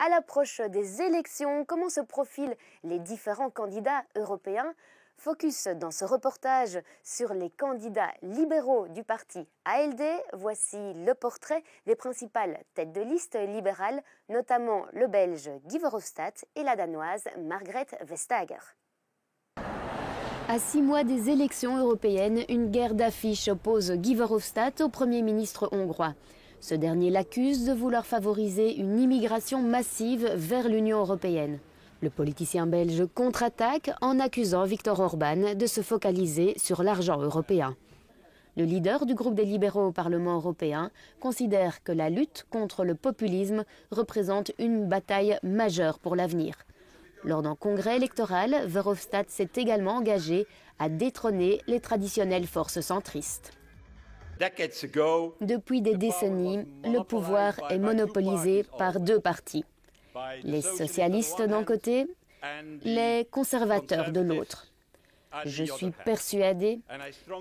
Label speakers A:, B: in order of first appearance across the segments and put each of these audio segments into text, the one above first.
A: À l'approche des élections, comment se profilent les différents candidats européens? Focus dans ce reportage sur les candidats libéraux du parti ALD. Voici le portrait des principales têtes de liste libérales, notamment le Belge Guy Verhofstadt et la Danoise Margrethe Vestager. À 6 mois des élections européennes, une guerre d'affiches oppose Guy Verhofstadt au Premier ministre hongrois. Ce dernier l'accuse de vouloir favoriser une immigration massive vers l'Union européenne. Le politicien belge contre-attaque en accusant Viktor Orban de se focaliser sur l'argent européen. Le leader du groupe des libéraux au Parlement européen considère que la lutte contre le populisme représente une bataille majeure pour l'avenir. Lors d'un congrès électoral, Verhofstadt s'est également engagé à détrôner les traditionnelles forces centristes. Depuis des décennies, le pouvoir est monopolisé par deux partis. Les socialistes d'un côté, les conservateurs de l'autre. Je suis persuadé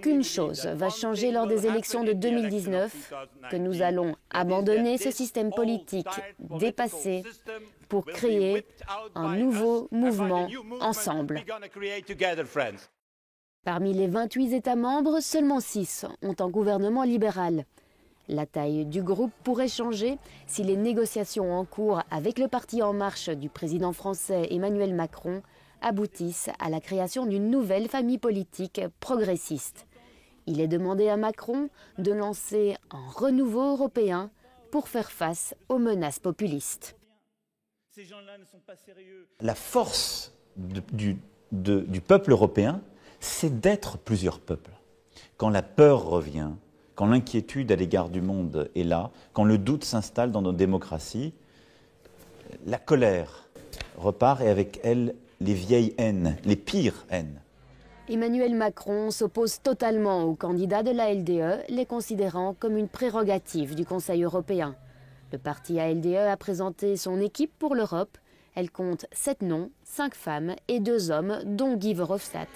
A: qu'une chose va changer lors des élections de 2019, que nous allons abandonner ce système politique dépassé pour créer un nouveau mouvement ensemble. Parmi les 28 États membres, seulement 6 ont un gouvernement libéral. La taille du groupe pourrait changer si les négociations en cours avec le parti En Marche du président français Emmanuel Macron aboutissent à la création d'une nouvelle famille politique progressiste. Il est demandé à Macron de lancer un renouveau européen pour faire face aux menaces populistes.
B: La force du peuple européen, c'est d'être plusieurs peuples. Quand la peur revient, quand l'inquiétude à l'égard du monde est là, quand le doute s'installe dans nos démocraties, la colère repart et avec elle les vieilles haines, les pires haines.
A: Emmanuel Macron s'oppose totalement aux candidats de la LDE, les considérant comme une prérogative du Conseil européen. Le parti ALDE a présenté son équipe pour l'Europe. Elle compte 7 noms, 5 femmes et 2 hommes, dont Guy Verhofstadt.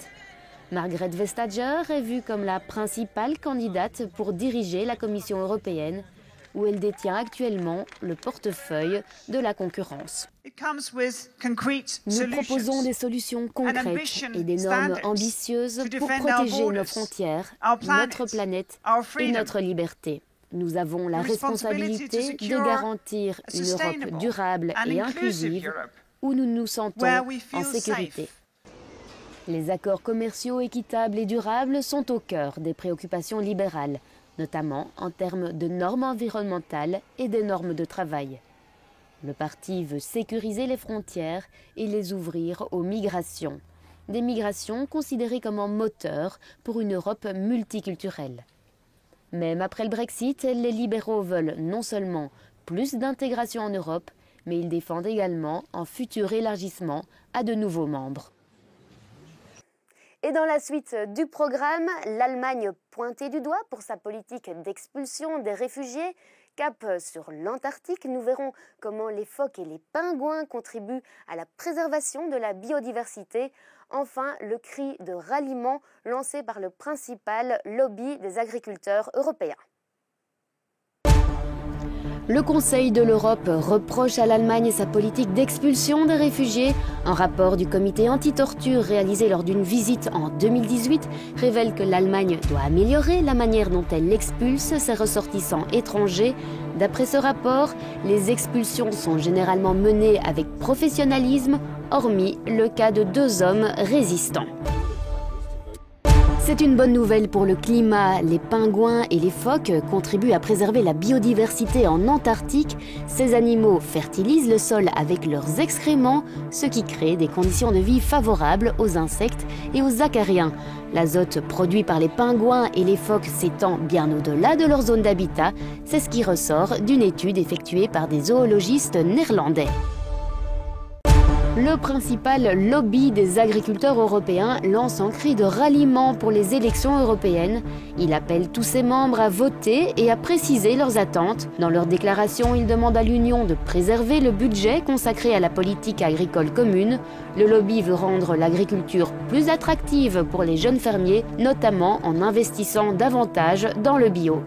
A: Margrethe Vestager est vue comme la principale candidate pour diriger la Commission européenne, où elle détient actuellement le portefeuille de la concurrence. Nous proposons des solutions concrètes et des normes ambitieuses pour protéger nos frontières, notre planète et notre liberté. Nous avons la responsabilité de garantir une Europe durable et inclusive où nous nous sentons en sécurité. Les accords commerciaux équitables et durables sont au cœur des préoccupations libérales, notamment en termes de normes environnementales et des normes de travail. Le parti veut sécuriser les frontières et les ouvrir aux migrations. Des migrations considérées comme un moteur pour une Europe multiculturelle. Même après le Brexit, les libéraux veulent non seulement plus d'intégration en Europe, mais ils défendent également un futur élargissement à de nouveaux membres. Et dans la suite du programme, l'Allemagne pointée du doigt pour sa politique d'expulsion des réfugiés. Cap sur l'Antarctique, nous verrons comment les phoques et les pingouins contribuent à la préservation de la biodiversité. Enfin, le cri de ralliement lancé par le principal lobby des agriculteurs européens. Le Conseil de l'Europe reproche à l'Allemagne sa politique d'expulsion des réfugiés. Un rapport du comité anti-torture réalisé lors d'une visite en 2018 révèle que l'Allemagne doit améliorer la manière dont elle expulse ses ressortissants étrangers. D'après ce rapport, les expulsions sont généralement menées avec professionnalisme, hormis le cas de 2 hommes résistants. C'est une bonne nouvelle pour le climat. Les pingouins et les phoques contribuent à préserver la biodiversité en Antarctique. Ces animaux fertilisent le sol avec leurs excréments, ce qui crée des conditions de vie favorables aux insectes et aux acariens. L'azote produit par les pingouins et les phoques s'étend bien au-delà de leur zone d'habitat. C'est ce qui ressort d'une étude effectuée par des zoologistes néerlandais. Le principal lobby des agriculteurs européens lance un cri de ralliement pour les élections européennes. Il appelle tous ses membres à voter et à préciser leurs attentes. Dans leur déclaration, il demande à l'Union de préserver le budget consacré à la politique agricole commune. Le lobby veut rendre l'agriculture plus attractive pour les jeunes fermiers, notamment en investissant davantage dans le bio.